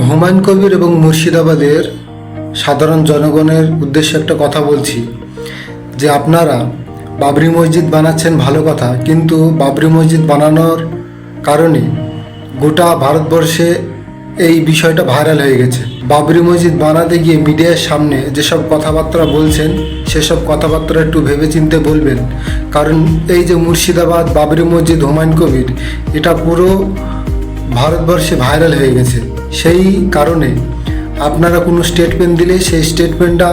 হুমায়ুন কবির এবং মুর্শিদাবাদের সাধারণ জনগণের উদ্দেশ্যে একটা কথা বলছি যে আপনারা বাবরি মসজিদ বানাচ্ছেন ভালো কথা, কিন্তু বাবরি মসজিদ বানানোর কারণে গোটা ভারতবর্ষে এই বিষয়টা ভাইরাল হয়ে গেছে। বাবরি মসজিদ বানাতে গিয়ে মিডিয়ার সামনে যেসব কথাবার্তা বলছেন সেসব কথাবার্তা একটু ভেবেচিন্তে বলবেন, কারণ এই যে মুর্শিদাবাদ বাবরি মসজিদ হুমায়ুন কবির, এটা পুরো ভারতবর্ষে ভাইরাল হয়ে গেছে। সেই কারণে আপনারা কোনো স্টেটমেন্ট দিলে সেই স্টেটমেন্টটা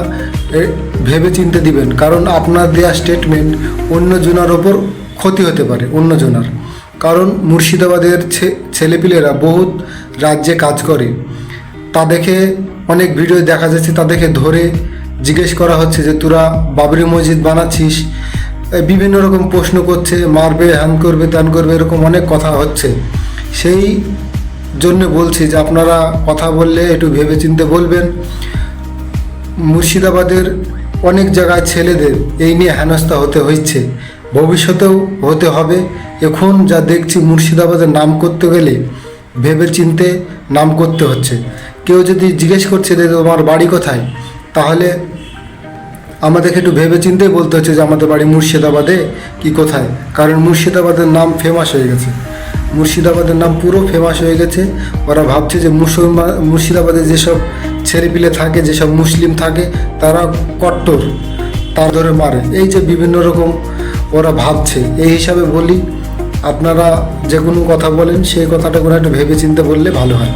ভেবে চিন্তে দিবেন, কারণ আপনার দেওয়া স্টেটমেন্ট অন্যজনের ওপর ক্ষতি হতে পারে অন্যজনের। কারণ মুর্শিদাবাদের ছেলেপিলেরা বহুত রাজ্যে কাজ করে, তা দেখে অনেক ভিডিও দেখা যাচ্ছে, তাদেরকে ধরে জিজ্ঞেস করা হচ্ছে যে তোরা বাবরি মসজিদ বানাচ্ছিস, বিভিন্ন রকম প্রশ্ন করছে, মারবে, হ্যান করবে, ত্যান করবে, এরকম অনেক কথা হচ্ছে। সেই জন্য বলছি যে আপনারা কথা বললে একটু ভেবে চিন্তে বলবেন। মুর্শিদাবাদের অনেক জায়গায় ছেলেদের এই নিয়ে হেনস্থা হতে হচ্ছে, ভবিষ্যতেও হতে হবে। এখন যা দেখছি মুর্শিদাবাদের নাম করতে গেলে ভেবে চিন্তে নাম করতে হচ্ছে। কেউ যদি জিজ্ঞেস করছে যে তোমার বাড়ি কোথায়, তাহলে আমাদেরকে একটু ভেবে চিন্তেই বলতে হচ্ছে যে আমাদের বাড়ি মুর্শিদাবাদে কি কোথায়, কারণ মুর্শিদাবাদের নাম ফেমাস হয়ে গেছে। মুর্শিদাবাদের নাম পুরো ফেমাস হয়ে গেছে। ওরা ভাবছে যে মুর্শিদাবাদে যেসব ছেলেপিলে থাকে, যেসব মুসলিম থাকে, তারা কট্টর, তার ধরে মারে, এই যে বিভিন্ন রকম ওরা ভাবছে। এই হিসাবে বলি, আপনারা যে কোনো কথা বলেন সেই কথাটা করে একটু ভেবে চিন্তে বললে ভালো হয়।